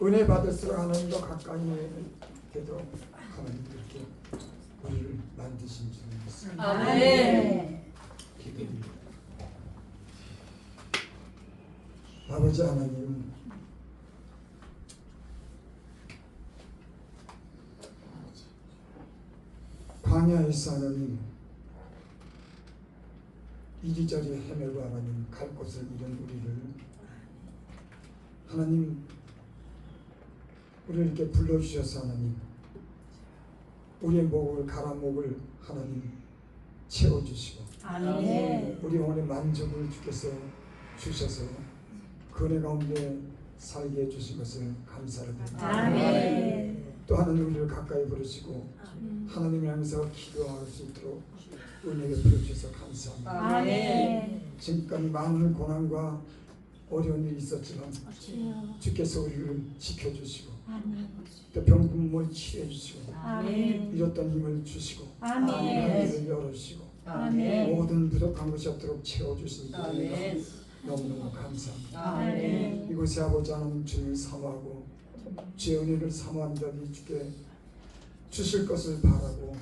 은혜 받을수록 하나님과 가까이 되도록 하나님 이렇게 우리를 만드신 줄 믿습니다. 아멘. 기도합니다. 아버지 하나님, 광야에서 하나님 이리저리 헤매고 하나님 갈 곳을 잃은 우리를 하나님 우리를 이렇게 불러주셔서 하나님 우리의 목을 가라 목을 하나님 채워주시고 아멘. 우리 영혼의 만족을 주께서 주셔서 그 은혜 가운데 살게 해주신 것을 감사를 드립니다. 아멘. 또 하나님 우리를 가까이 부르시고 하나님을 향해서 기도할 수 있도록 은혜를 베풀어주셔서 감사합니다. 아멘. 지금까지 많은 고난과 어려운 일이 있었지만 주께서 우리를 지켜주시고 또 병금을 치료해주시고 아멘. 잃었던 힘을 주시고 아멘. 하늘을 열어주시고 아멘. 모든 부족한 것이 없도록 채워주신 아멘. 은혜가 너무너무 감사합니다. 아멘. 이곳에 아버지 하나님 주님을 사모하고 주의 은혜를 사모한 자들이 주께 주실 것을 바라고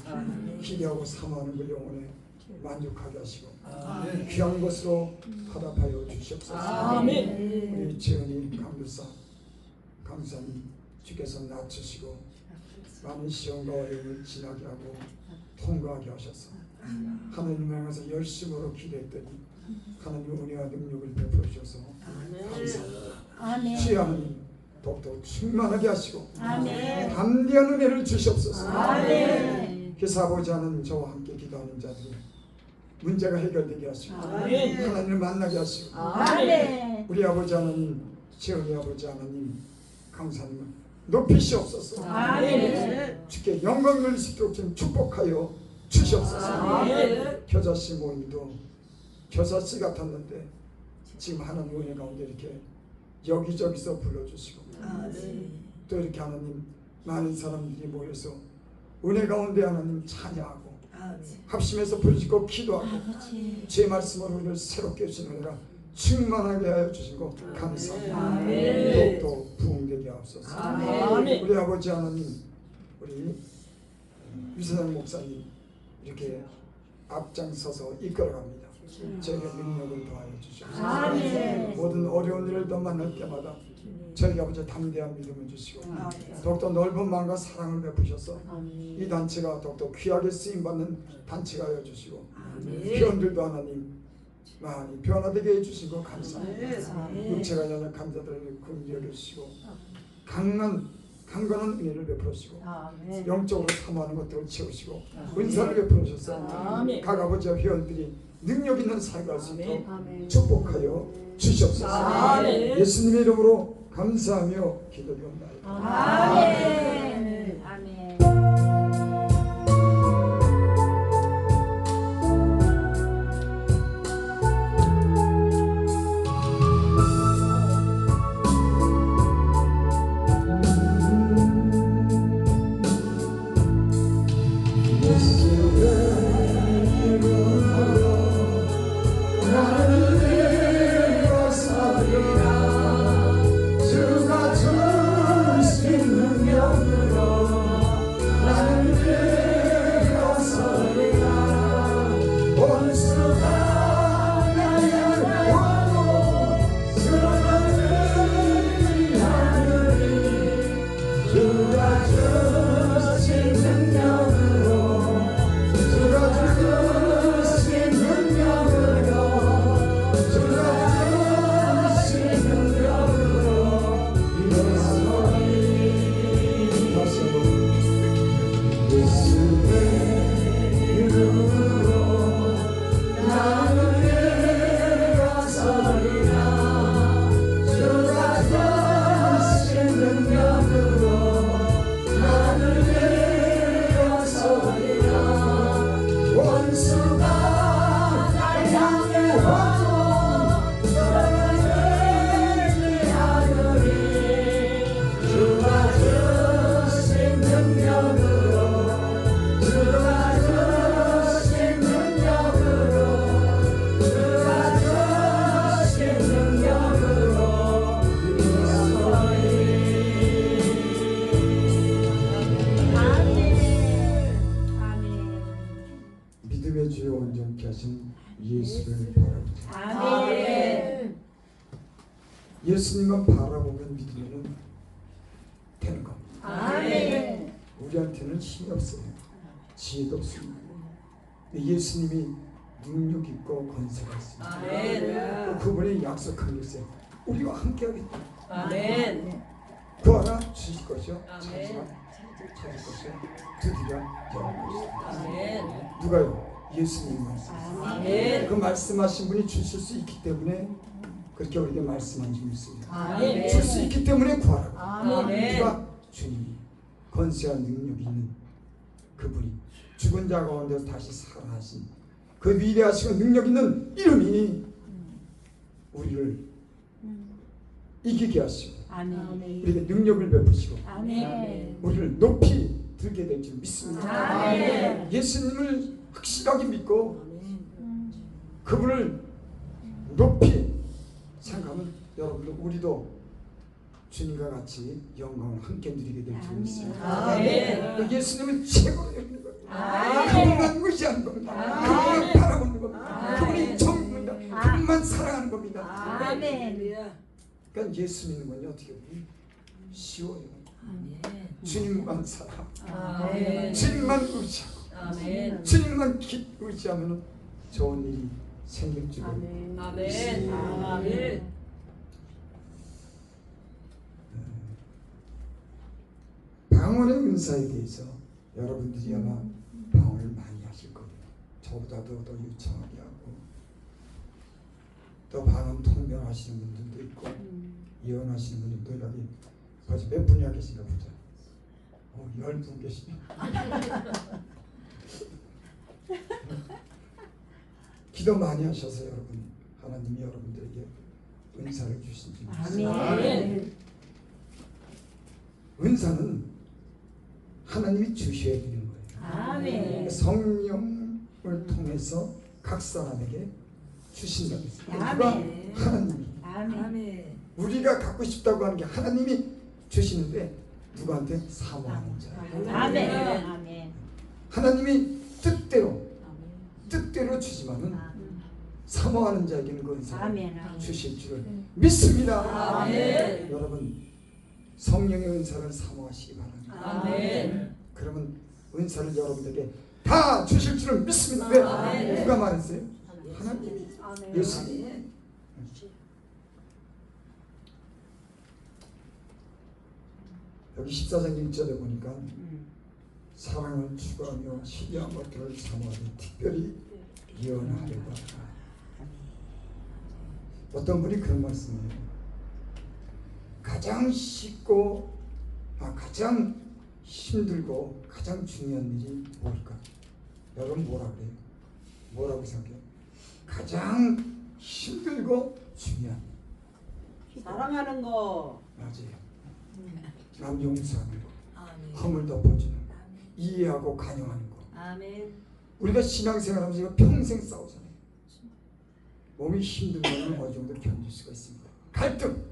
기대하고 사모하는 그 영혼에 만족하게 하시고 귀한 것으로 화답하여 주시옵소서. 아멘. 우리 재은이 강교사 강사님 주께서 낮추시고 많은 시험과 어려움을 지나게 하고 통과하게 하셔서 하나님을 향해서 열심으로 기도했더니 하나님 은혜와 능력을 베풀어 주셔서 감사합니다. 아멘. 주의 하나님 더욱더 충만하게 하시고 아멘. 담대한 은혜를 주시옵소서. 아멘. 그래서 아버지 하나님 저와 함께 기도하는 자들이 문제가 해결되게 하시고 아멘. 하나님을 만나게 하시고 아멘. 우리 아버지 하나님 재은이 아버지 하나님 강사님을 높이시옵소서. 아멘. 주께 영광을 돌리시도록 좀 축복하여 주시옵소서. 아멘. 겨자씨 모임도 겨자씨 같았는데 지금 하나님 은혜 가운데 이렇게 여기저기서 불러주시고 또 이렇게 하나님 많은 사람들이 모여서 은혜 가운데 하나님 찬양하고 합심해서 부르짖고 기도하고 제 말씀으로 우리를 새롭게 해주신 은혜가 충만하게 하여 주신 것 감사합니다. 더욱더 부흥되게 하옵소서. 아멘. 우리 아버지 하나님 우리 유세장 목사님 이렇게 앞장서서 이끌어갑니다. 저에게 능력을 더하여 주시옵소서. 아멘. 모든 어려운 일을 더 만날 때마다 저에게 아버지 담대한 믿음을 주시고 더욱더 넓은 마음과 사랑을 베푸셔서 이 단체가 더욱더 귀하게 쓰임받는 단체가 하여 주시고 회원들도 하나님 많이 변화되게 해주신 것 감사합니다. 육체가 연약한 자들을 긍휼히 주시고 강건한 은혜를 베풀으시고 영적으로 사모하는 것들을 채우시고 은사를 베풀어 주셔서 각 아버지와 회원들이 능력 있는 삶을 할 수 있도록 축복하여 주시옵소서. 예수님의 이름으로 감사하며 기도드립니다. 아멘. 아멘. 주가 주신 능력으로 예수님만 바라보면 믿으면 되는 겁니다. 아멘. 우리한테는 힘이 없어요. 지혜도 없습니다. 근데 예수님이 능력 있고 권세가 있습니다. 아멘. 또 그분이 약속한 게 있어요. 우리가 함께 하겠다. 아멘. 구하라 주실 것이요. 아멘. 찾을 것이요. 드디어 열릴 것이다. 아멘. 누가요? 예수님 말씀. 아멘. 그 말씀하신 분이 주실 수 있기 때문에 그렇게 우리에게 말씀한 줄 믿습니다. 아멘. 줄 수 있기 때문에 구하라고. 아멘. 누가? 주님이 권세와 능력이 있는 그분이 죽은 자 가운데서 다시 살아나신 그 위대하시고 능력 있는 이름이 우리를 이기게 하시고 아멘. 우리에게 능력을 베푸시고 아멘. 우리를 높이 들게 될 줄 믿습니다. 아멘. 예수님을 확실하게 믿고 그분을 높이 생각하면 여러분들 우리도 주님과 같이 영광을 함께 누리게 될 줄 믿습니다. 아멘. 예수님은 최고로 여기는 겁니다. 아멘. 그분만 의지하는 겁니다. 아멘. 그분만 바라보는 겁니다. 아멘. 그분이 전부입니다. 그분만 사랑하는 겁니다. 아멘. 그러니까 예수 믿는 건요 어떻게 보면 쉬워요. 아멘. 주님만 사랑, 아멘. 주님만 의지하고 아멘. 주님만 의지하면 좋은 일이 생길 줄을 아멘. 믿습니다. 아멘. 방언의 은사에 대해서 여러분들이 아마 방언을 많이 하실 거예요. 저보다도 더 유창하게 하고 또 방언 통변하시는 분들도 있고 예언하시는 분들도 여기 벌써 몇 분이나 계신가 보자. 10분 계시네. 기도 많이 하셔서 여러분 하나님이 여러분들에게 은사를 주신 줄 믿습니다. 아멘. 은사는 하나님이 주셔야 되는 거예요. 아멘. 성령을 통해서 각 사람에게 주신다고 했어요. 누가? 아멘. 하나님이. 아멘. 우리가 갖고 싶다고 하는 게 하나님이 주시는데 누구한테? 사모하는 자. 아멘. 아멘. 하나님이 뜻대로 주지만은 사모하는 자에게는 그 은사를 아멘. 주실 줄을 믿습니다. 아멘. 여러분 성령의 은사를 사모하시기 바랍니다. 아멘. 그러면 은사를 여러분에게 다 주실 줄을 믿습니다. 왜? 아멘. 누가 말했어요? 하나님이. 아멘. 예수님. 여기 14장 1절에 보니까 사랑을 추구하며 신뢰한 것들을 사모하되 특별히 예언하려고 하라. 어떤 분이 그런 말씀이에요. 가장 쉽고 가장 힘들고 가장 중요한 일이 뭘까? 여러분 뭐라 그래요? 뭐라고 생각해요? 가장 힘들고 중요한 일. 사랑하는 거. 맞아요. 남 용서하는 거, 아멘. 허물 덮어주는 거, 이해하고 간용하는 거. 아멘. 우리가 신앙생활하면서 이거 평생 싸우잖아요. 몸이 힘들면 어느 정도 견딜 수가 있습니다. 갈등.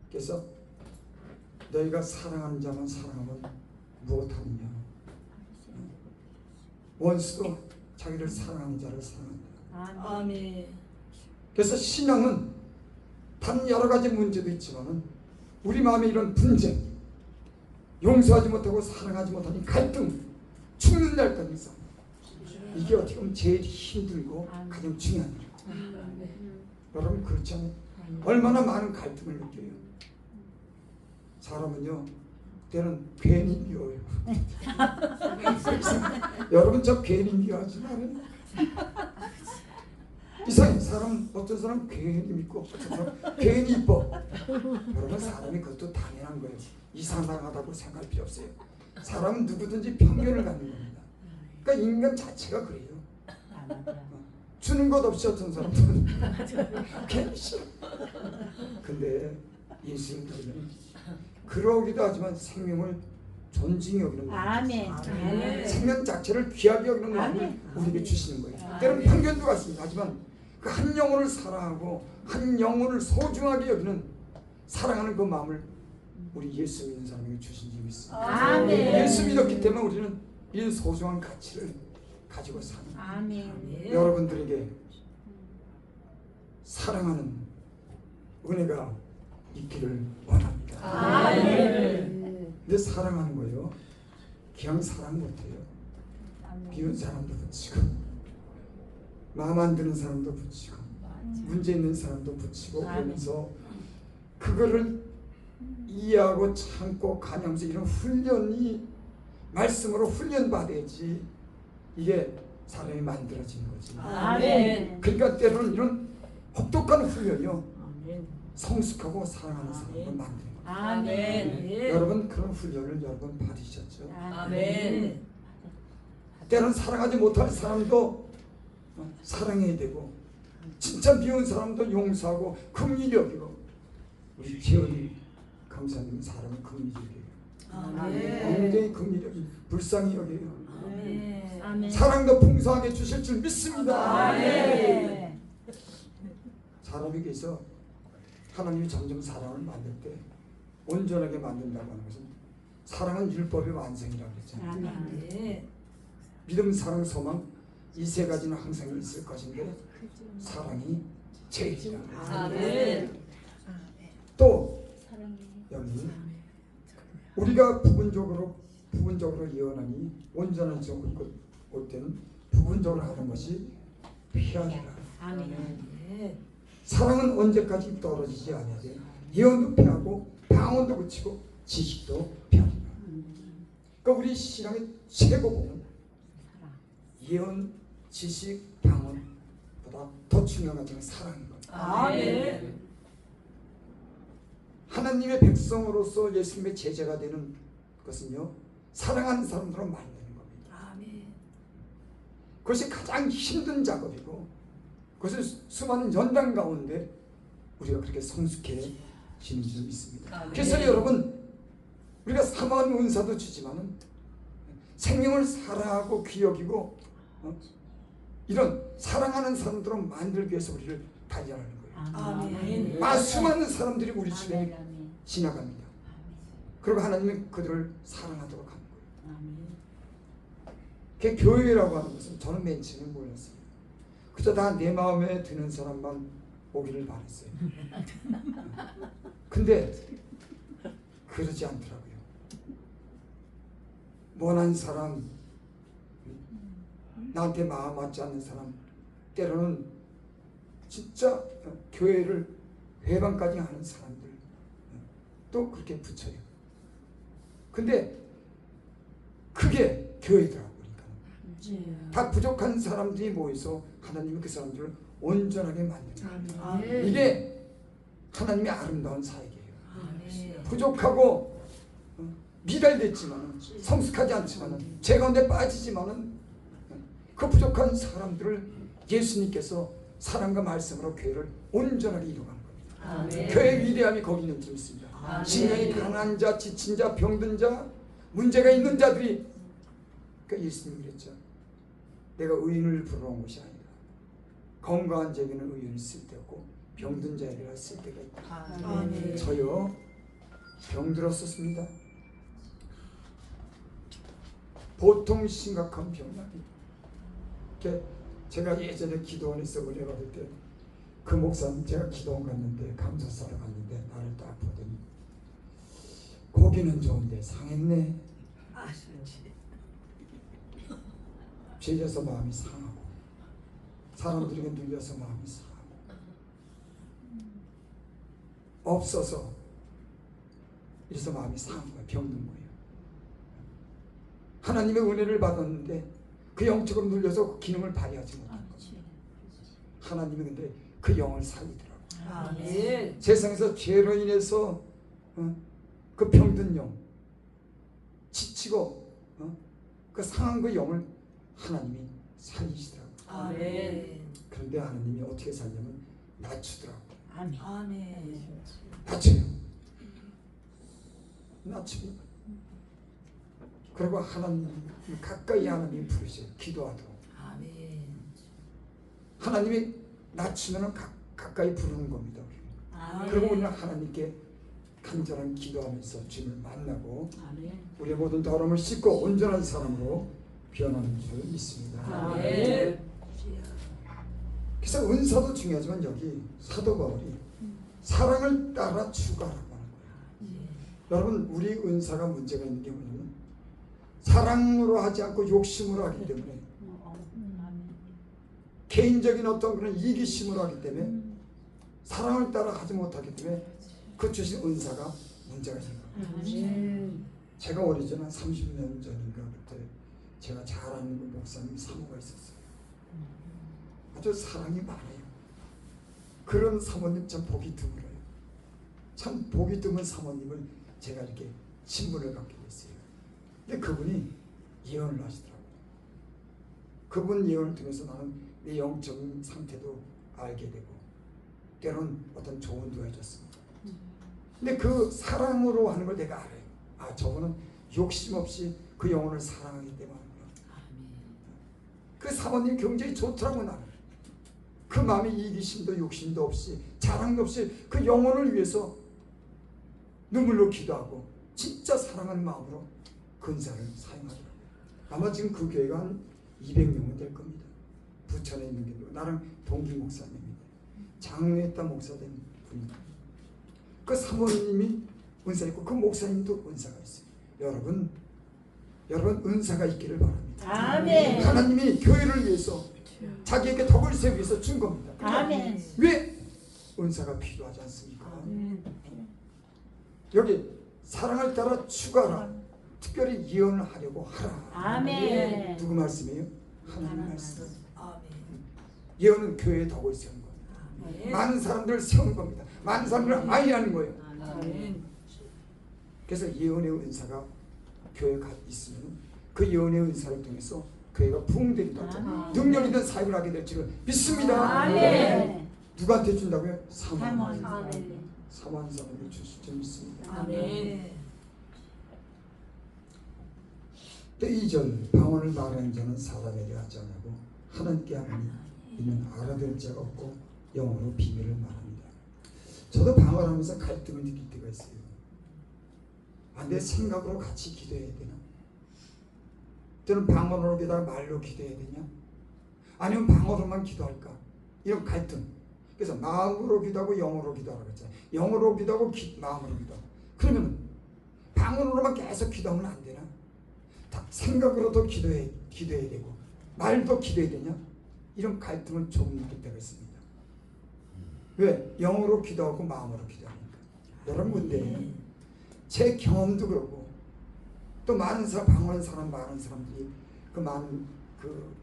그래서 너희가 사랑하는 자만 사랑하면 무엇하느냐? 원수도 자기를 사랑하는 자를 사랑한다. 아멘. 그래서 신앙은 단 여러 가지 문제도 있지만은 우리 마음에 이런 분쟁, 용서하지 못하고 사랑하지 못하니 갈등, 죽는 날까지 싸움. 이게 어떻게 보면 제일 힘들고 가장 중요한 일이에요. 여러분 그렇지 않아요? 얼마나 많은 갈등을 느껴요. 사람은요 때는 괜히 미워요. 여러분 저 괜히 미워하지 말아요. 이상해. 사람 어떤 사람 괜히 믿고 어떤 사람 괜히 이뻐. 여러분 사람이 그것도 당연한 거예요. 이상하다고 생각할 필요 없어요. 사람은 누구든지 편견을 갖는 겁니다. 그러니까 인간 자체가 그래요. 주는 것 없이 어떤 사람들은 괜히 싫어. 근데 예수님들은 그러기도 하지만 생명을 존중히 여기는 거예요. 아멘. 아멘. 생명 자체를 귀하게 여기는 마음을 우리에게 주시는 거예요. 때로는 편견도 같습니다. 하지만 그 한 영혼을 사랑하고 한 영혼을 소중하게 여기는 사랑하는 그 마음을 우리 예수 믿는 사람에게 주신 줄 믿습니다. 아멘. 예수 믿었기 때문에 우리는 이 소중한 가치를 가지고 사는 거예요. 아멘. 여러분들에게 사랑하는 은혜가 있기를 원합니다. 아멘. 근데 사랑하는 거요, 그냥 사랑 못해요. 미운 사람도 붙이고, 마음 안 드는 사람도 붙이고, 문제 있는 사람도 붙이고, 그러면서 그거를 이해하고 참고 가면서 이런 훈련이 말씀으로 훈련 받아야지 이게 사람이 만들어지는 거지. 아멘. 그러니까 때로는 이런 혹독한 훈련이요, 아멘. 성숙하고 사랑하는 사람을 만드는 거예요. 아멘. 여러분 그런 훈련을 여러분 받으셨죠? 아멘. 때로는 사랑하지 못할 사람도 사랑해야 되고, 진짜 미운 사람도 용서하고 긍휼히 여기고. 우리 재현이 감사님 사람은 긍휼히 여겨요. 아멘. 굉장히 긍휼히 여기고 불쌍히 여겨요. 아멘. 사랑도 풍성하게 주실 줄 믿습니다. 아멘. 사람에게서 하나님이 점점 사랑을 만들 때 온전하게 만든다고 하는 것은 사랑은 율법의 완성이라고 그랬잖아요. 아멘. 믿음, 사랑, 소망 이 세 가지는 항상 있을 것인데 사랑이 제일이라. 아멘. 또 여기 우리가 부분적으로 예언하니 온전한 적을 곧 부분적으로 하는 것이 피하리라. 아멘. 사랑은 언제까지 떨어지지 않아야 돼. 예언도 피하고 방언도 그치고 지식도 피하리라. 그러니까 우리 신앙의 최고봉은 예언, 지식, 방언보다 더 중요한 것은 사랑인 거예요. 아멘. 하나님의 백성으로서 예수님의 제자가 되는 것은요, 사랑하는 사람들로 만드는 겁니다. 아멘. 그것이 가장 힘든 작업이고, 그것을 수많은 연단 가운데 우리가 그렇게 성숙해지는 줄 믿습니다. 아멘. 그래서 여러분, 우리가 사모하는 은사도 주지만은 생명을 사랑하고 귀여기고 이런 사랑하는 사람들로 만들기 위해서 우리를 단련하는 거예요. 아멘. 수많은 사람들이 우리 주변에 지나갑니다. 그리고 하나님은 그들을 사랑하도록 하는 거예요. 그 교회라고 하는 것은 저는 맨 처음에 몰랐어요. 그저 다 내 마음에 드는 사람만 오기를 바랬어요. 근데 그러지 않더라고요. 모난 사람, 나한테 마음 맞지 않는 사람, 때로는 진짜 교회를 회방까지 하는 사람들 또 그렇게 붙여요. 근데 그게 교회더라고요. 다 부족한 사람들이 모여서 하나님이 그 사람들을 온전하게 만드는 거예요. 이게 하나님의 아름다운 사역이에요. 부족하고 미달됐지만 성숙하지 않지만 제 가운데 빠지지만은 그 부족한 사람들을 예수님께서 사랑과 말씀으로 교회를 온전하게 이루어가는 겁니다. 아멘. 교회의 위대함이 거기 있는 줄 믿습니다. 아멘. 신령이 가난한 자, 지친 자, 병든 자, 문제가 있는 자들이, 그러니까 예수님이 그랬죠. 내가 의인을 부르러 온 것이 아니다. 건강한 자에게는 의인이 쓸데없고 병든 자에게는 쓸데가 있다. 아멘. 저요 병들었었습니다. 보통 심각한 병이 아니에요. 제가 예전에 기도원에서 은혜 받을 때 그 목사님, 제가 기도원 갔는데 감사사로 갔는데 나를 딱 보더니 고기는 좋은데 상했네. 죄져서 마음이 상하고 사람들에게 눌려서 마음이 상하고 없어서 이래서 마음이 상한 거예요. 병든 거예요. 하나님의 은혜를 받았는데 그 영적으로 눌려서 그 기능을 발휘하지 못한 거예요. 하나님이 근데 그 영을 살리더라고요. 아멘. 세상에서 죄로 인해서 그 병든 영, 지치고 그 상한 그 영을 하나님이 살리시더라고요. 아멘. 그런데 하나님이 어떻게 살냐면 낮추더라고요. 아멘. 낮춰요. 낮추고 그리고 하나님 가까이 하나님이 부르셔요. 기도하도록. 아멘. 하나님이 낮추면 가까이 부르는 겁니다. 아멘. 그리고 우리는 하나님께 간절한 기도하면서 주님을 만나고 아멘. 우리의 모든 더러움을 씻고 온전한 사람으로 변하는 줄 믿습니다. 아멘. 그래서 은사도 중요하지만 여기 사도 바울이 사랑을 따라 추가하라고 하는 거예요. 여러분, 우리 은사가 문제가 있는 게 뭐냐면 사랑으로 하지 않고 욕심으로 하기 때문에, 개인적인 어떤 그런 이기심으로 하기 때문에, 사랑을 따라 하지 못하기 때문에 그 주신 은사가 문제가 생겨요. 제가 오래전에 30년 전인가 그때 제가 잘 아는 그 목사님 사모가 있었어요. 아주 사랑이 많아요. 그런 사모님 참 보기 드물어요. 참 보기 드문 사모님을 제가 이렇게 친분을 갖게 됐어요. 근데 그분이 예언을 하시더라고요. 그분 예언을 통해서 나는 내 영적인 상태도 알게 되고 때로는 어떤 조언도 해줬습니다. 근데 그 사랑으로 하는 걸 내가 알아요. 아, 저분은 욕심 없이 그 영혼을 사랑하기 때문에 그 사모님 굉장히 좋더라고. 나는 그 마음에 이기심도 욕심도 없이 자랑도 없이 그 영혼을 위해서 눈물로 기도하고 진짜 사랑하는 마음으로 근사를 사용하더라고요. 아마 지금 그 교회가 한 200명은 될 겁니다. 부천에 있는 게 나랑 동기 목사님입니다. 장로했다 목사 된 분입니다. 그 사모님이 은사 있고 그 목사님도 은사가 있어요. 여러분 은사가 있기를 바랍니다. 아멘. 하나님이 교회를 위해서 자기에게 덕을 세우기 위해서 준 겁니다. 아멘. 왜? 은사가 필요하지 않습니까? 여기 사랑을 따라 추가하라. 특별히 예언을 하려고 하라. 아멘. 누구 말씀이에요? 하나님 말씀. 아멘. 예언은 교회의 덕을 세우는 거예요. 많은 사람들을 세우는 겁니다. 많은 사람들을 아이하는 거예요. 아멘. 그래서 예언의 은사가 교회가 있으면 그 예언의 은사를 통해서 교회가 부흥되리다. 능력 있는 사역을 하게 될 줄을 믿습니다. 아멘. 누구한테 준다고요? 사모한 아멘. 사모에게 주실 줄 믿습니다. 아멘. 또 2절 방언을 말하는 자는 사람에게 하지 않고 하나님께 하나니 이는 알아들 자가 없고 영어로 비밀을 말합니다. 저도 방언하면서 갈등을 느낄 때가 있어요. 아, 내 생각으로 같이 기도해야 되나? 또는 방언으로 기도하고 말로 기도해야 되냐? 아니면 방언으로만 기도할까? 이런 갈등. 그래서 마음으로 기도하고 영어로 기도하라고 했잖아요. 영어로 기도하고 마음으로 기도하고. 그러면 방언으로만 계속 기도하면 안 되나? 다 생각으로도 기도해야 되고 말도 기도해야 되냐? 이런 갈등을 조금 느낄 때가 있습니다. 왜? 영어로 기도하고 마음으로 기도하니까. 여러분, 근데 제 경험도 그렇고 또 많은 사람, 방언하는 사람, 많은 사람들이 그 많은 그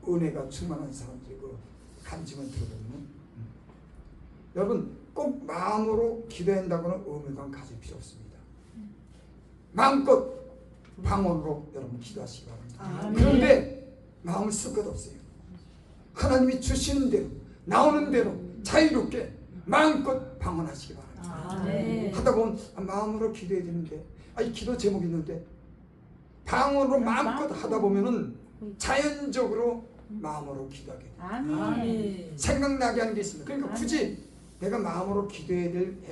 은혜가 충만한 사람들이 그 간증을 들어보면 여러분 꼭 마음으로 기도한다고는 의무감 가질 필요 없습니다. 마음껏 방언으로 여러분 기도하시기 바랍니다. 그런데 마음을 쓸 것 없어요. 하나님이 주시는 대로 나오는 대로 자유롭게 마음껏 방언하시기 바랍니다. 하다 보면 마음으로 기도해야 되는데 이 기도 제목 있는데 방언으로 마음껏 하다 보면은 자연적으로 마음으로 기도하게 돼요. 아멘. 생각나게 하는 게 있습니다. 그러니까 굳이 내가 마음으로 기도해야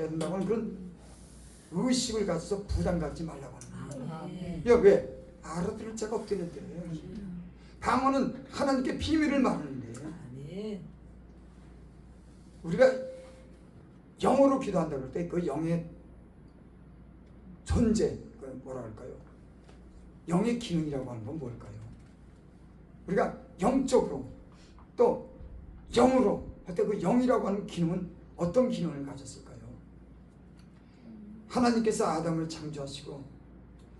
된다고 하는 그런 의식을 가져서 부담 갖지 말라고 하는 거예요. 야, 왜? 알아들을 자가 없대는데. 방언은 하나님께 비밀을 말하는데 우리가 영어로 기도한다고 할 때 그 영의 존재, 뭐라 할까요? 영의 기능이라고 하는 건 뭘까요? 우리가 영적으로 또 영으로 할 때 그 영이라고 하는 기능은 어떤 기능을 가졌을까요? 하나님께서 아담을 창조하시고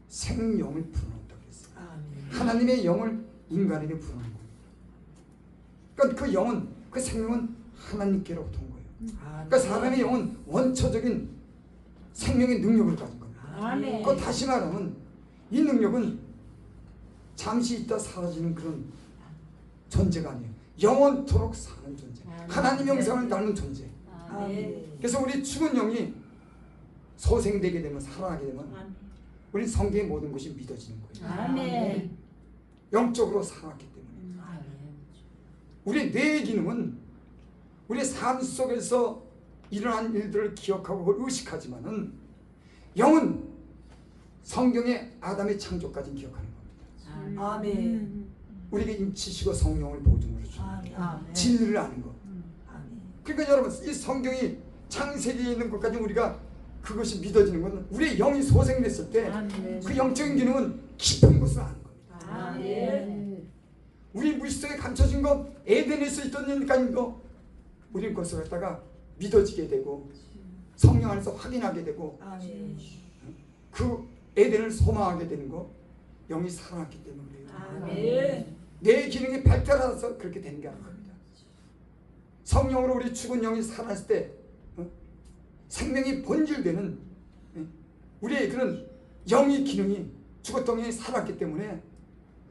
생명을 불어넣었다고 했어요. 하나님의 영을 인간에게 불어넣은 거예요. 그러니까 그 영은, 그 생명은 하나님께로부터 온 거예요. 그러니까 사람의 영은 원초적인 생명의 능력을 가진 겁니다. 그 다시 말하면 이 능력은 잠시 있다 사라지는 그런 존재가 아니에요. 영원토록 사는 존재. 하나님 형상을 닮은 존재. 그래서 우리 죽은 영이 소생되게 되면, 살아나게 되면 우리 성경의 모든 것이 믿어지는 거예요. 영적으로 살아났기 때문에. 우리 뇌의 기능은 우리 삶 속에서 일어난 일들을 기억하고 그걸 의식하지만은 영은 성경의 아담의 창조까지 기억하는 겁니다. 아멘. 우리에게 인치시고 성령을 보증으로 주는 진리를 아는 것. 그러니까 여러분 이 성경이 창세기에 있는 것까지 우리가 그것이 믿어지는 건 우리의 영이 소생됐을 때 그 영적인 기능은 깊은 곳을 아는 겁니다. 아멘. 우리 물속에 감춰진 것, 에덴에서 있던 일까지도 우리는 그것을 갖다가 믿어지게 되고 성령 안에서 확인하게 되고 아멘. 그 에덴을 소망하게 되는 것, 영이 살아났기 때문에 그래요. 아멘. 내 기능이 발달해서 그렇게 되는 게 아닙니다. 성령으로 우리 죽은 영이 살아났을 때 생명이 본질되는 우리의 그런 영의 기능이 죽었던 영이 살았기 때문에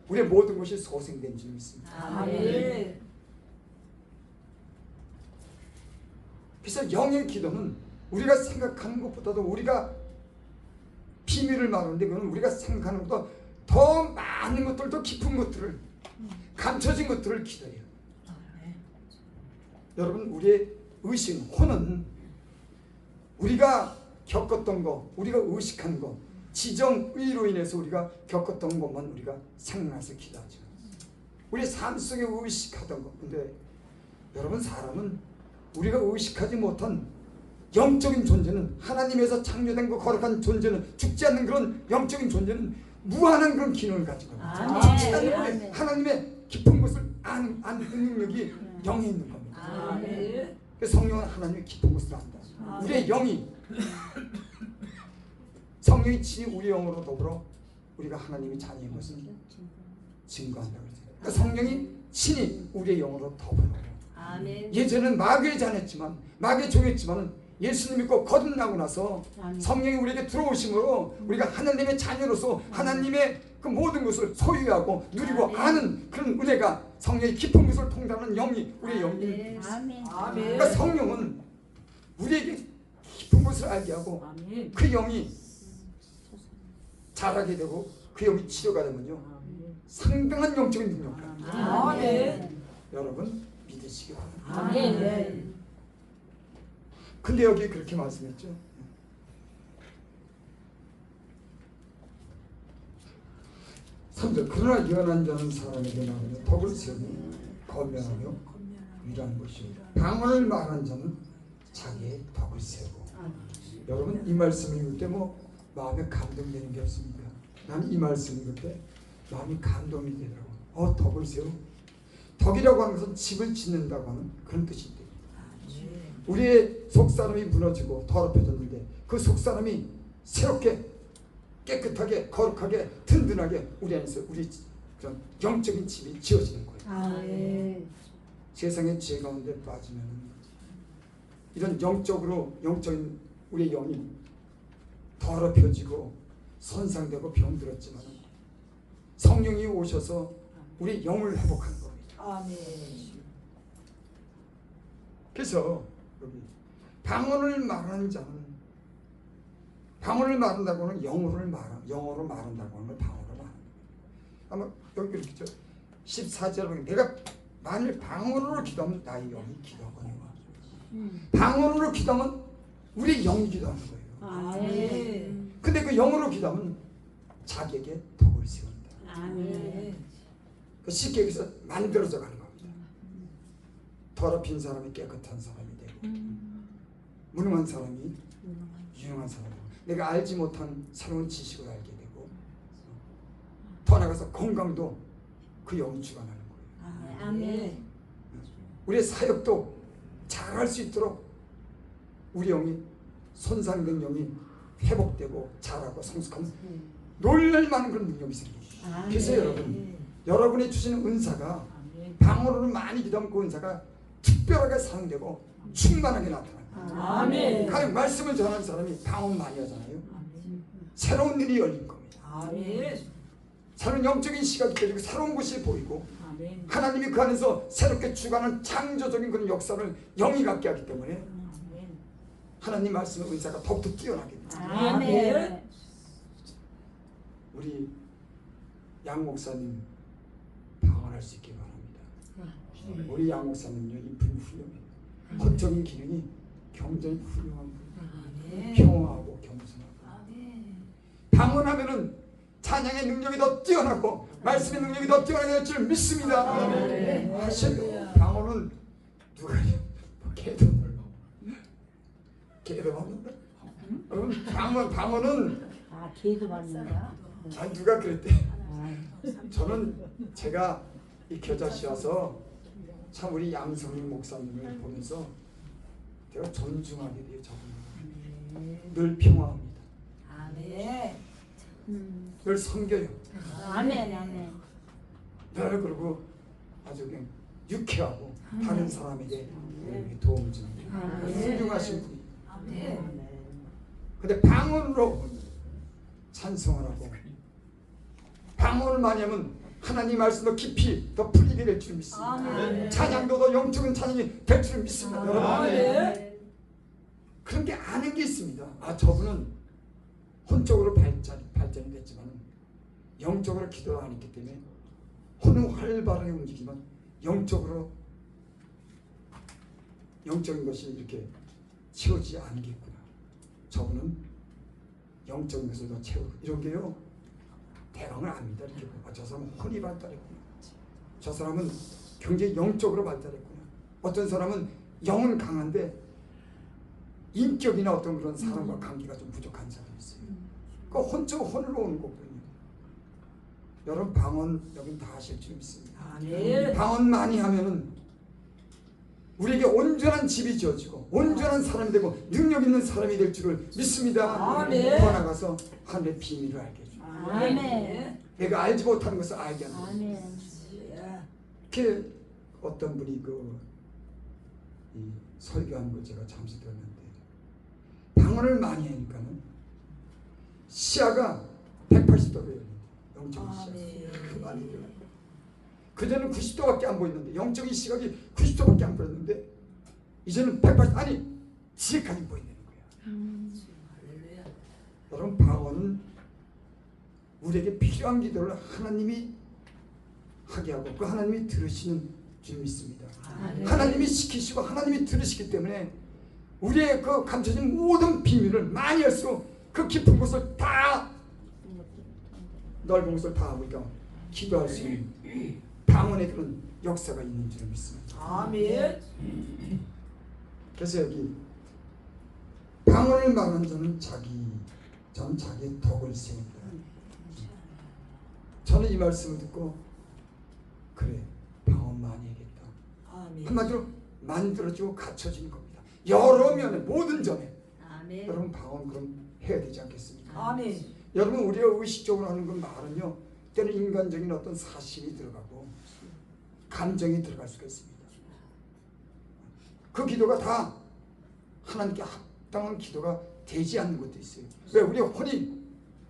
우리의 모든 것이 소생된 줄 믿습니다. 아멘. 그래서 영의 기도는 우리가 생각하는 것보다도 우리가 비밀을 말하는데 그건 우리가 생각하는 것보다 더 많은 것들, 더 깊은 것들을 감춰진 것들을 기도해요. 여러분, 우리의 의심, 혼은 우리가 겪었던 거, 우리가 의식한 거, 지정의로 인해서 우리가 겪었던 것만 우리가 생각나서 기도하죠. 우리 삶 속에 의식하던 거. 근데 여러분, 사람은 우리가 의식하지 못한 영적인 존재는, 하나님에서 창조된 그 거룩한 존재는, 죽지 않는 그런 영적인 존재는 무한한 그런 기능을 가지고 있습니다. 죽지 않는 우리 하나님의 깊은 것을 아는 능력이 영에 있는 겁니다. 아멘. 성령은 하나님의 깊은 것을 안다. 우리의 영이, 성령이 친히 우리 영으로 더불어 우리가 하나님의 자녀인 것을 증거한다고 했어요. 그러니까 성령이 친히 우리의 영으로 더불어요. 아멘. 예전에는 마귀의 자녀였지만, 마귀의 종이었지만 예수님 믿고 거듭나고 나서 성령이 우리에게 들어오심으로 우리가 하나님의 자녀로서 하나님의 그 모든 것을 소유하고 누리고 아는 그런 은혜가, 성령의 깊은 것을 통달하는 영이 우리의 영이. 아멘. 그러니까 성령은 우리에게 깊은 것을 알게 하고 아멘. 그 영이 자라게 되고 그 영이 치료가 되면요 상당한 영적인 능력을 아멘. 여러분 믿으시기 바랍니다. 아멘. 근데 여기 그렇게 말씀했죠. 3절 그러나 유언한 자는 사람에게 나가며 덕을 세우며 건면하며 위로하는 것이요 방언을 말한 자는 자기의 덕을 세우고. 여러분, 이 말씀 읽을 때 뭐 마음에 감동되는 게 없습니까? 나는 이 말씀 읽을 때 마음이 감동이 되더라고. 덕을 세우. 덕이라고 하는 것은 집을 짓는다고 하는 그런 뜻인데, 우리의 속사람이 무너지고 더럽혀졌는데 그 속사람이 새롭게 깨끗하게 거룩하게 든든하게 우리 안에서 우리 그런 영적인 집이 지어지는 거예요. 아멘. 세상의 죄 가운데 빠지면 이런 영적인 우리의 영이 더럽혀지고 손상되고 병들었지만 성령이 오셔서 우리 영을 회복하는 겁니다. 아멘. 그래서 여기 방언을 말하는 자는, 방언을 말한다고 하는 영어로 말한다고 하는 걸 방언으로 말하는 거예요. 아마 여기 이렇게 14절에 보면 내가 만일 방언으로 기도하면 나의 영이 기도하거니와. 방언으로 기도하면 우리 영이 기도하는 거예요. 아멘. 근데 그 영으로 기도하면 자기에게 덕을 세운다. 아멘. 그 쉽게 여기서 만들어져 가는 겁니다. 더럽힌 사람이 깨끗한 사람이 되고 무능한 사람이 유능한 사람이 되고 내가 알지 못한 새로운 지식을 알게 되고 더 나아가서 건강도 그 영이 주관하는 거예요. 아멘. 우리의 사역도 잘할 수 있도록 우리 영이, 손상된 영이 회복되고 자라고 성숙하면 놀랄만한 그런 능력이 생깁니다. 그래서 여러분이 주시는 은사가 방언으로 많이 기도하면 그 은사가 특별하게 사용되고 충만하게 나타납니다. 아멘. 가령 말씀을 전하는 사람이 방언 많이 하잖아요. 새로운 일이 열린 겁니다. 아멘. 새로운 영적인 시각이 열리고 새로운 것이 보이고 아멘. 하나님이 그 안에서 새롭게 주관하는 창조적인 그런 역사를 영이 갖게 하기 때문에 하나님 말씀의 은사가 더욱더 뛰어나게 됩니다. 아멘. 우리 양 목사님 방언할 수 있기 바랍니다. 우리 양 목사님요 인품이 훌륭해요. 법적인 기능이 굉장히 훌륭한 분이에요. 평화하고 겸손하고. 방언하면은 찬양의 능력이 더 뛰어나고 말씀의 능력이 더 뛰어나게 될 줄 믿습니다. 하셔요. 방언은 누가 개도 개도 받는다. 여러분 방언은 아, 개도 받는다. 아, 누가 그랬대. 저는 제가 이 겨자씨 와서 참 우리 양성인 목사님을 보면서 제가 존중하게 돼요. 저분은 늘 평화합니다. 아멘. 늘 섬겨요. 아멘, 아멘. 늘 그리고 아주 그냥 유쾌하고 다른 사람에게 도움을 주는 훌륭하신 분이. 아멘. 근데 방언으로 찬송을 하고 방언을 많이 하면 하나님 말씀도 깊이 더 풀리게 될 줄 믿습니다. 아멘. 찬양도 더 영적인 찬양이 될 줄 믿습니다. 여러분 아멘. 그런 게 아는 게 있습니다. 아 저분은 혼적으로 발전이 됐지만 영적으로 기도를 안 했기 때문에 혼은 활발하게 움직이지만 영적으로 영적인 것이 이렇게 채워지지 않겠구나. 저분은 영적인 것을 더 채우고 이런 게요 대강을 압니다. 이렇게 저 사람은 혼이 발달했구나. 저 사람은 굉장히 영적으로 발달했구나. 어떤 사람은 영은 강한데 인격이나 어떤 그런 사람과 관계가 좀 부족한 사람이 있어요. 그 혼으로 오는 거거든요. 여러분 방언 여긴 다 하실 줄 믿습니다. 아멘. 방언 많이 하면은 우리에게 온전한 집이 지어지고 온전한 사람이 되고 능력 있는 사람이 될 줄을 믿습니다. 아멘. 더 나가서 하늘의 비밀을 알게 해줍니다. 아멘. 내가 알지 못하는 것을 알게 합니다. 아멘. 이렇게 어떤 분이 이 설교하는 걸 제가 잠시 들었는데 방언을 많이 하니까는 시야가 180도로 열립니다. 영적인 시야. 아멘. 많이 열려요. 그전에는 90도밖에 안 보였는데 영적인 시각이 90도밖에 안 보였는데 이제는 180 아니 지혜까지 보이는 거예요. 할렐루야. 여러분 방언은 우리에게 필요한 기도를 하나님이 하게 하고 그 하나님이 들으시는 줄 믿습니다. 아멘. 하나님이 시키시고 하나님이 들으시기 때문에 우리의 그 감춰진 모든 비밀을 많이 할수록 그 깊은 곳을 다 넓은 곳을 다 우리가 기도할 수 있는 방언의 그런 역사가 있는 줄 믿습니다. 아멘. 그래서 여기 방언을 말하는 자는 자기의 덕을 세운다. 저는 이 말씀을 듣고 그래 방언 많이 해야겠다. 아멘. 한마디로 만들어지고 갖춰지는 겁니다. 여러 면에 모든 점에 아멘. 여러분 방언 그럼 해야 되지 않겠습니까? 아멘. 여러분 우리가 의식적으로 하는 그 말은요 때는 인간적인 어떤 사심이 들어가고 감정이 들어갈 수가 있습니다. 그 기도가 다 하나님께 합당한 기도가 되지 않는 것도 있어요. 왜? 우리 혼이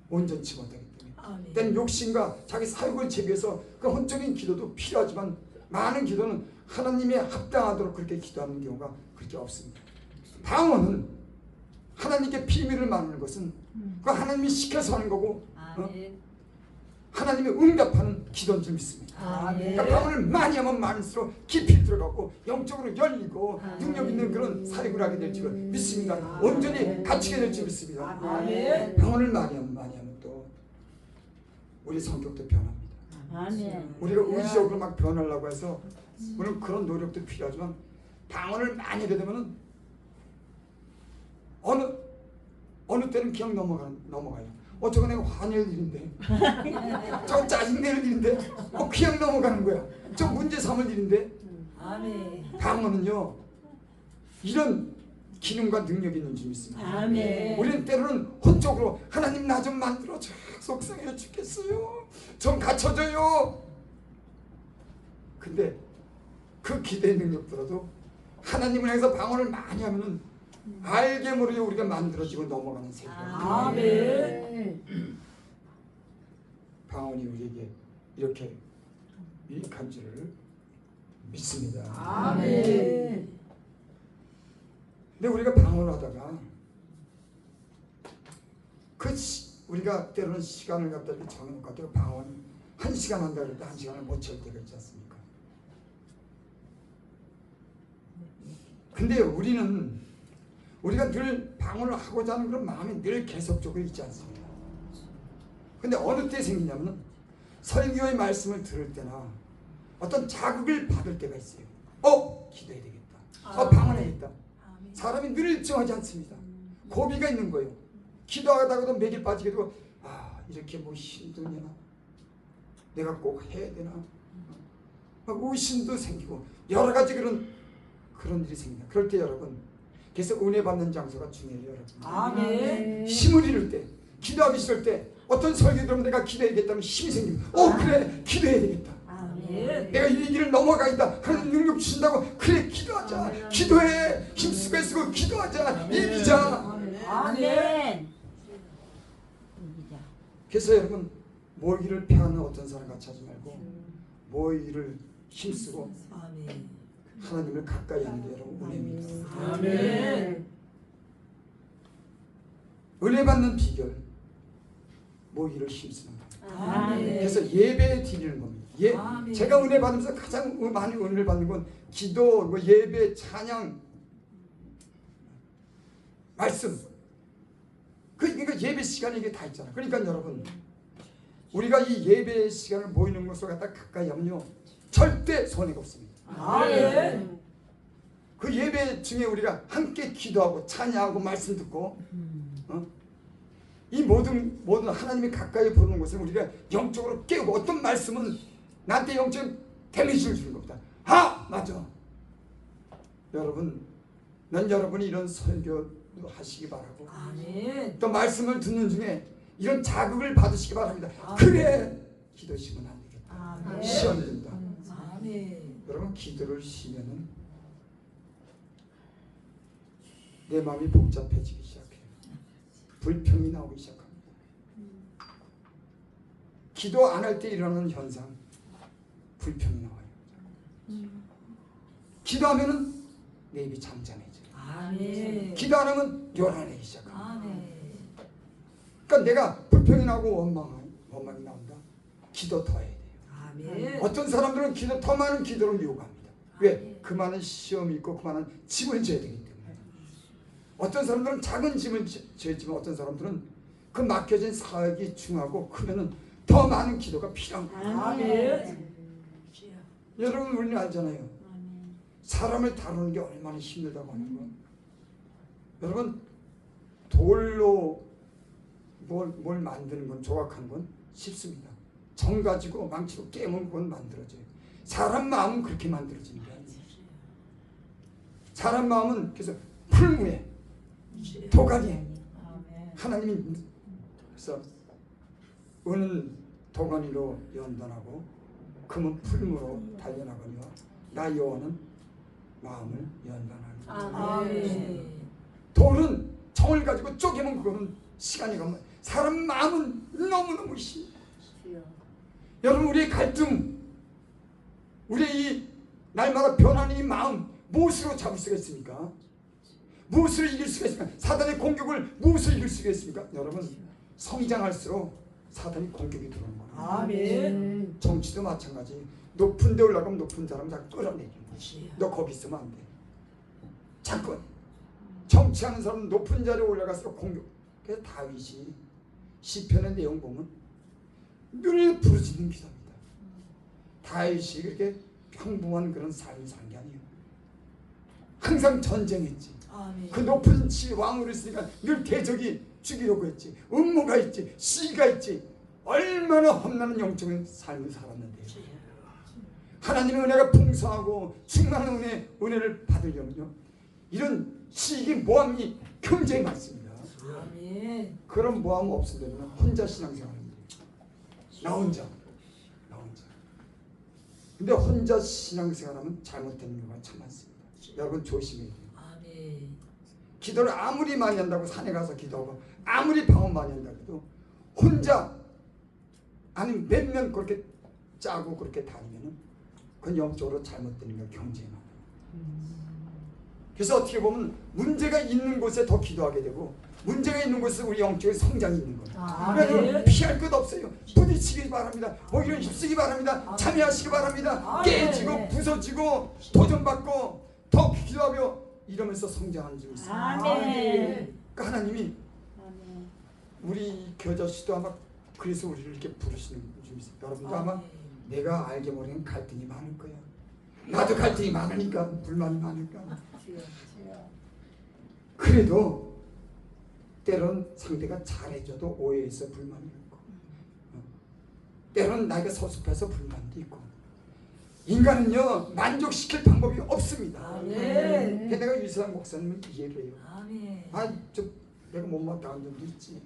온전치 못하기 때문에. 아멘. 때는 욕심과 자기 사욕을 제비해서 그 혼적인 기도도 필요하지만 많은 기도는 하나님에 합당하도록 그렇게 기도하는 경우가 그렇게 없습니다. 방언은 하나님께 비밀을 말하는 것은 그 하나님이 시켜서 하는 거고 아멘. 하나님이 응답하는 기도인 줄 믿습니다. 아멘. 그러니까 방언을 많이 하면 많을수록 깊이 들어가고 영적으로 열리고 아멘. 능력 있는 그런 사역을 하게 될 줄 믿습니다. 온전히 갖추게 될 줄 믿습니다. 아멘. 방언을 많이 하면 또 우리 성격도 변합니다. 아멘. 우리가 의지적으로 막 변하려고 해서 우리는 그런 노력도 필요하지만 방언을 많이 하게 되면은 어느 때는 그냥 넘어가요. 저거 내가 화낼 일인데 저거 짜증낼 일인데 그냥 넘어가는 거야. 저 문제 삼을 일인데. 아멘. 방언은요 이런 기능과 능력이 있는 줄 믿습니다. 아멘. 우리는 때로는 혼적으로 하나님 나 좀 만들어줘. 속상해 죽겠어요. 좀 갖춰줘요. 근데 그 기대의 능력보다도 하나님을 향해서 방언을 많이 하면은 알게 모르게 우리가 만들어지고 넘어가는 세계. 아멘. 방언이 우리에게 이렇게 유익한 줄을 믿습니다. 아멘. 근데 우리가 방언을 하다가 우리가 때로는 시간을 갖다 이렇게 정해놓고 갖다가 방언 1시간 한다 그럴 때 1시간을 못 채울 때가 있지 않습니까? 근데 우리가 늘 방언을 하고자 하는 그런 마음이 늘 계속적으로 있지 않습니까? 근데 어느 때 생기냐면 설교의 말씀을 들을 때나 어떤 자극을 받을 때가 있어요. 기도해야 되겠다. 방언해야겠다. 사람이 늘 일정하지 않습니다. 고비가 있는 거예요. 기도하다가도 맥이 빠지게 되고 이렇게 뭐 힘드냐, 내가 꼭 해야 되나, 막 의심도 생기고 여러 가지 그런 일이 생깁니다. 그럴 때 여러분, 그래서 은혜 받는 장소가 중요해요. 여러분, 아멘. 힘을 잃을 때, 기도하기 싫을 때 어떤 설교 들으면 내가 기도해야겠다는 힘이 생깁니다. 그래, 기도해야 되겠다. 아멘. 내가 이 길을 넘어가겠다. 하나님 능력 주신다고. 그래, 기도하자. 기도해. 힘쓰고 애쓰고 기도하자. 이기자. 아멘. 그래서 여러분, 모이기를 패하는 어떤 사람 같이 하지 말고 모이기를 힘쓰고 아멘. 하나님을 가까이 하는 게 여러분 은혜입니다. 아멘. 은혜 받는 비결, 모이기를 힘쓰는 겁니다. 아멘. 그래서 예배 드리는 겁니다. 아멘. 제가 은혜 받으면서 가장 많이 은혜를 받는 건 기도, 예배, 찬양, 말씀. 그러니까 예배 시간에 이게 다 있잖아. 그러니까 여러분, 우리가 이 예배 시간을 모이는 것을 갖다 가까이 하면요, 절대 손해가 없습니다. 아멘. 그 예배 중에 우리가 함께 기도하고 찬양하고 말씀 듣고 이 모든 하나님이 가까이 부르는 것을 우리가 영적으로 깨우고, 어떤 말씀은 나한테 영적 데미지를 주는 겁니다. 맞아. 여러분, 난 여러분이 이런 설교도 하시기 바라고, 아멘. 또 말씀을 듣는 중에 이런 자극을 받으시기 바랍니다. 그래, 기도 쉬면 안 되겠다. 아멘. 시험 된다. 아멘. 여러분, 기도를 쉬면은 내 마음이 복잡해지기 시작해요. 불평이 나오기 시작합니다. 기도 안 할 때 일어나는 현상, 불평이 나와요. 기도하면은 내 입이 잠잠해져요. 아멘. 기도 안 하면 요란하기 시작합니다. 아멘. 그러니까 내가 불평이 나고 원망이 나온다. 기도 더 해야 돼요. 아멘. 어떤 사람들은 기도 더 많은 기도를 요구합니다. 왜? 그 많은 시험이 있고 그 많은 짐을 져야 되기 때문에. 어떤 사람들은 작은 짐을 져야지만 어떤 사람들은 그 맡겨진 사역이 중하고 크면은 더 많은 기도가 필요한 거예요. 아멘. 여러분, 우리는 알잖아요. 사람을 다루는 게 얼마나 힘들다고 하는 거. 여러분, 돌로 뭘 만드는 건, 조각하는 건 쉽습니다. 정 가지고 망치로 깨면 그건 만들어져요. 사람 마음은 그렇게 만들어지는 게 아니에요. 사람 마음은 그래서 풀무에 도가니에 하나님이 그래서 은은 도가니로 연단하고 금은 풀무로 단련하거니와 나 여호와는 마음을 연단하는 거예요. 아멘. 돌은 정을 가지고 쪼개면 그거는 시간이 가면, 사람 마음은 너무너무 심해. 여러분, 우리의 갈등, 우리의 이 날마다 변하는 이 마음, 무엇으로 잡을 수가 있습니까? 무엇으로 이길 수가 있습니까? 사단의 공격을 무엇으로 이길 수가 있습니까? 여러분, 성장할수록 사단이 공격이 들어오는 거예요. 아멘. 정치도 마찬가지. 높은 데 올라가면 높은 사람 자꾸 끌어내리는 거지. 너 거기 있으면 안 돼. 자꾸 정치하는 사람은 높은 자리에 올라가서 공격. 그래서 다윗이 시편의 내용 보면 늘 부르짖는 기도입니다. 다윗이 그렇게 평범한 그런 삶을 산 게 아니에요. 항상 전쟁했지. 아멘. 그 높은 왕으로 있으니까 늘 대적이 죽이려고 했지. 음모가 있지. 시가 있지. 얼마나 험난한 영적인 삶을 살았는데요. 하나님의 은혜가 풍성하고 충만한 은혜를 받으려면요, 이런 시기 모함이 굉장히 많습니다. 아멘. 그런 모함 없으려면 혼자 신앙생활합니다. 나 혼자. 근데 혼자 신앙생활하면 잘못된 경우가 참 많습니다. 여러분, 조심해야 돼요. 아멘. 기도를 아무리 많이 한다고 산에 가서 기도하고 아무리 방언 많이 한다고 해도 혼자, 아니 몇몇 그렇게 짜고 그렇게 다니면은 그건 영적으로 잘못되는 게 굉장히 많아요. 그래서 어떻게 보면 문제가 있는 곳에 더 기도하게 되고, 문제가 있는 곳에 우리 영적인 성장이 있는 거예요. 그러니까 피할 것 없어요. 부딪히기 바랍니다. 이런 힘쓰기 바랍니다. 참여하시기 바랍니다. 깨지고 부서지고 도전받고 더 기도하며 이러면서 성장하는 줄 있어요. 아멘. 그러니까 하나님이 우리 교자씨도 아마 그래서 우리를 이렇게 부르시는 줄 있어요. 여러분도 아마 내가 알게 모르는 갈등이 많을 거야. 나도 갈등이 많으니까, 불만이 많으니까. 그래도 때로는 상대가 잘해줘도 오해해서 불만이 있고, 때로는 나이가 섭섭해서 불만도 있고. 인간은요 만족시킬 방법이 없습니다. 아멘. 내가 유세상 목사님은 이해를 해요. 아멘. 저 내가 못마땅한 점도 있지.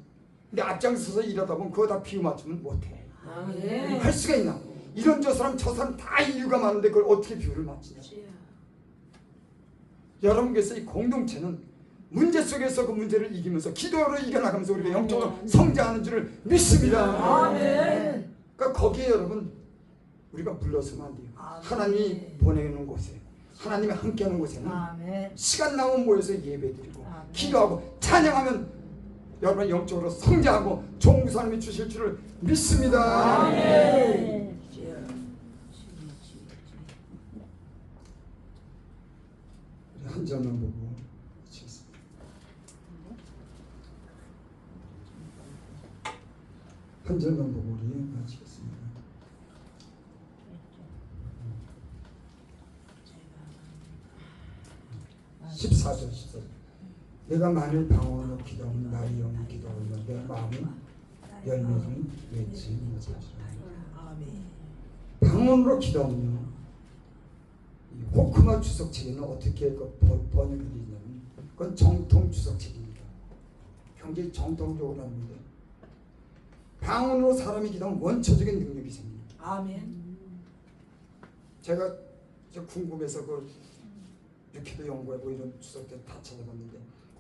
근데 앞장서서 일하다 보면 그거 다 비유 맞추면 못해. 아멘. 할 수가 있나? 이런 저 사람 다 이유가 많은데 그걸 어떻게 비유를 맞추냐? 여러분께서 이 공동체는 문제 속에서 그 문제를 이기면서 기도로 이겨나가면서 우리가 영적으로 성장하는 줄을 믿습니다. 아멘. 그러니까 거기에 여러분 우리가 물러서면 안 돼요. 아멘. 하나님이 보내는 곳에, 하나님이 함께하는 곳에는 아멘. 시간 나면 모여서 예배드리고 아멘. 기도하고 찬양하면 여러분 영적으로 성장하고 좋은 사람이 주실 줄을 믿습니다. 아멘. 한 절만 보고 마치겠습니다. 한 절만 보고 우리 마치겠습니다. 14절 14절. 내가 만일 방언으로 기도하면 나의 영이 기도하면 내 마음은 열매를 맺지 못하리라. 아멘. 방언으로 기도하면요, 호크마 주석책에는 어떻게 번역이 되어 있냐면 그건 정통 주석책입니다. 굉장히 정통적으로 하는데 방언으로 사람이 기도하면 원초적인 능력이 생깁니다. 아멘. 제가 궁금해서 이렇게도 연구하고 이런 주석들 다 찾아봤는데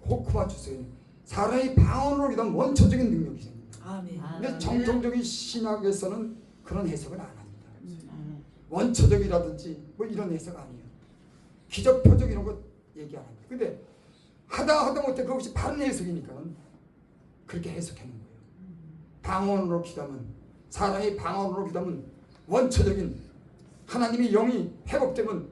호크마 주석에는 사람이 방언으로 기도하면 원초적인 능력이 생깁니다. 아멘. 근데 정통적인 신학에서는 그런 해석을 안 합니다. 원초적이라든지 뭐 이런 해석 아니에요. 기적 표적 이런 거 얘기 안 합니다. 근데 하다 못해 그것이 바른 해석이니까는 그렇게 해석하는 거예요. 방언으로 기도하면, 사람이 방언으로 기도하면 원초적인 하나님의 영이 회복되면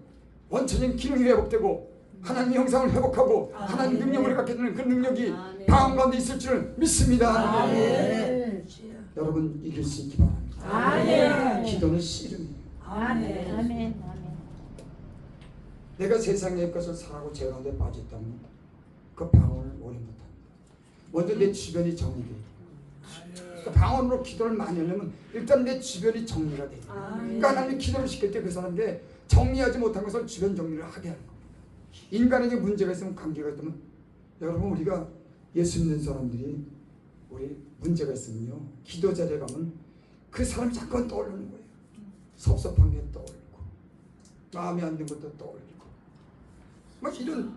원초적인 기능이 회복되고 하나님의 형상을 회복하고 하나님 능력을 갖게 되는 그 능력이 방언 가운데 있을 줄을 믿습니다. 아멘. 여러분 이길 수 있기 바랍니다. 아멘. 기도는 씨름이에요. 아멘. 아멘. 내가 세상의 것을 사랑하고 죄 가운데 빠졌다면 그 방언을 오래 못합니다. 먼저 내 주변이 정리돼야 돼요. 그러니까 방언으로 기도를 많이 하려면 일단 내 주변이 정리가 돼요. 그러니까 하나님이 기도를 시킬 때 그 사람에게 정리하지 못한 것을 주변 정리를 하게 하는 겁니다. 인간에게 문제가 있으면, 관계가 있다면, 여러분 우리가 예수 믿는 사람들이 우리 문제가 있으면요, 기도 자리에 가면 그 사람이 잠깐 떠오르는 거예요. 섭섭한 게 떠오르고 마음에 안 드는 것도 떠오르고 막 이런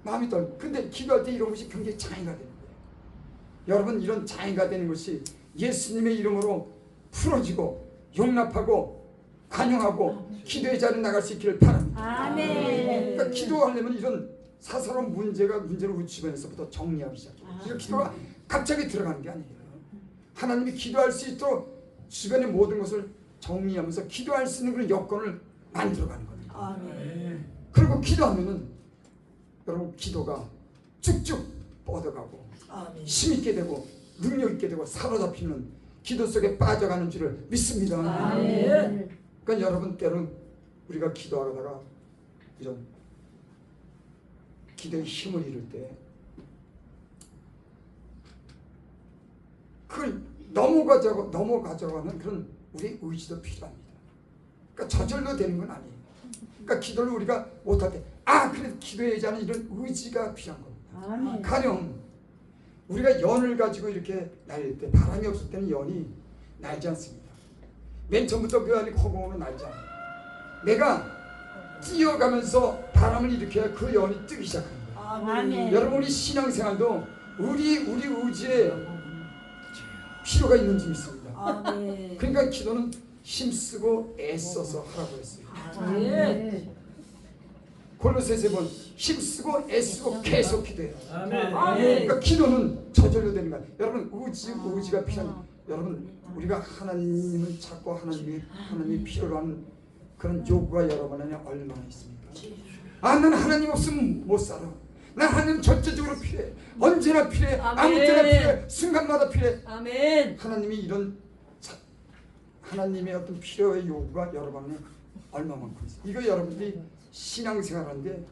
마음이 떠오르고, 근데 기도할 때 이런 것이 굉장히 장애가 되는 거예요. 여러분 이런 장애가 되는 것이 예수님의 이름으로 풀어지고 용납하고 관용하고 기도의 자리에 나갈 수 있기를 바랍니다. 아멘. 그러니까 기도하려면 이런 사사로운 문제를 우리 주변에서부터 정리하기 시작해요. 그러니까 기도가 갑자기 들어가는 게 아니에요. 하나님이 기도할 수 있도록 주변의 모든 것을 정리하면서 기도할 수 있는 그런 여건을 만들어가는 겁니다. 아멘. 그리고 기도하면은 여러분 기도가 쭉쭉 뻗어가고 아멘. 힘있게 되고 능력 있게 되고 사로잡히는 기도 속에 빠져가는 줄을 믿습니다. 아멘. 그러니까 여러분 때로는 우리가 기도하다가 이런 기도의 힘을 잃을 때 그걸 넘어가자고 하는 그런 우리의 의지도 필요합니다. 그러니까 저절로 되는 건 아니에요. 그러니까 기도를 우리가 못할 때 그래 기도해야지 하는 이런 의지가 필요한 겁니다. 아멘. 가령 우리가 연을 가지고 이렇게 날릴 때 바람이 없을 때는 연이 날지 않습니다. 맨 처음부터 그 연이 허공으로 날지 않아요. 내가 뛰어가면서 바람을 일으켜야 그 연이 뜨기 시작합니다. 아멘. 여러분 우리 신앙생활도 우리 의지에 필요가 있는지 믿습니다. 아멘. 그러니까 기도는 힘쓰고 애써서 하라고 했어요. 아멘. 골로새서 보면 힘쓰고 애쓰고 계속 기도해요. 아멘. 그러니까 기도는 저절로 되는 거예요. 여러분 의지가 필요한, 여러분 우리가 하나님을 찾고 하나님이 필요로 하는 그런 요구가 여러분 안에 얼마나 있습니까? 나는 하나님 없으면 못 살아. 난 하나님 절대적으로 필요해. 언제나 필요해. 아무 때나 필요해. 순간마다 필요해. 아멘. 하나님이 이런 하나님의 어떤 필요의 요구가 여러분 안에 얼마만큼 있어요. 이거 여러분들이 신앙생활하는데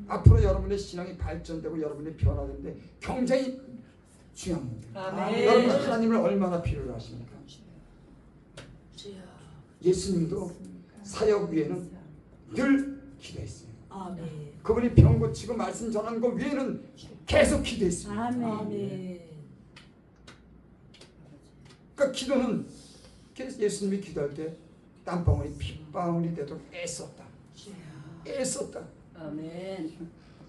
앞으로 여러분의 신앙이 발전되고 여러분이 변화되는데 굉장히 중요한 문제. 아멘. 여러분 하나님을 얼마나 필요로 하십니까? 예수님도 사역 위에는 늘 기도했어요. 아멘. 그분이 병 고치고 말씀 전하는 것 위에는 계속 기도했습니다. 아멘. 아멘. 그러니까 기도는 예수님이 기도할 때 땀방울이 핏방울이 되도록 애썼다. 애썼다. 아멘.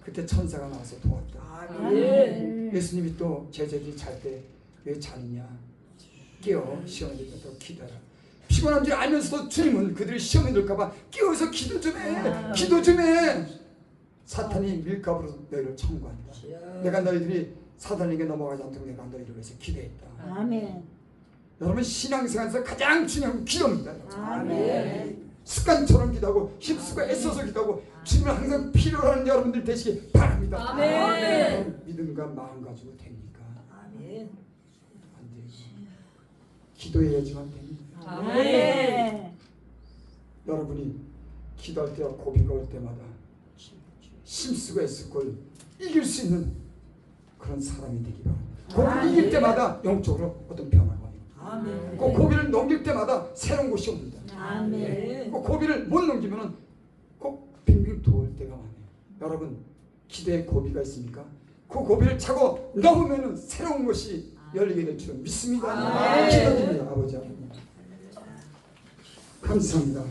그때 천사가 나와서 도왔다. 아멘. 예수님이 또 제자들이 잘 때 왜 자느냐 깨어 시험에 들도록 기도하라. 피곤한 줄 알면서도 주님은 그들이 시험에 들까봐 깨워서 기도 좀 해. 기도 좀 해. 사탄이 밀가부로 너희를 청구한다. 내가 너희들이 사단에게 넘어가지 않도록 내가 너희를 위해서 기도했다. 아멘. 여러분 신앙생활에서 가장 중요한 건 기도입니다. 아멘. 습관처럼 기도하고 힘쓰고 애써서 기도하고 주님을 항상 필요로 하는 여러분들 되시기 바랍니다. 아멘. 믿음과 마음 가지고 됩니까? 아멘. 안 돼요. 기도해야지만 됩니다. 아멘. 여러분이 기도할 때와 고비가 올 때마다 힘쓰고 애쓸 걸 이길 수 있는 그런 사람이 되기 바랍니다. 고비를 이길 때마다 영적으로 어떤 변화가 와요. 아멘. 그 고비를 넘길 때마다 새로운 곳이 옵니다. 아멘. 그 고비를 못 넘기면 꼭 빙빙 돌 때가 많아요. 여러분 기도에 고비가 있습니까? 그 고비를 차고 넘으면 새로운 것이 열리게 될 줄 믿습니다. 아멘. 기도드립니다. 아버지 감사합니다.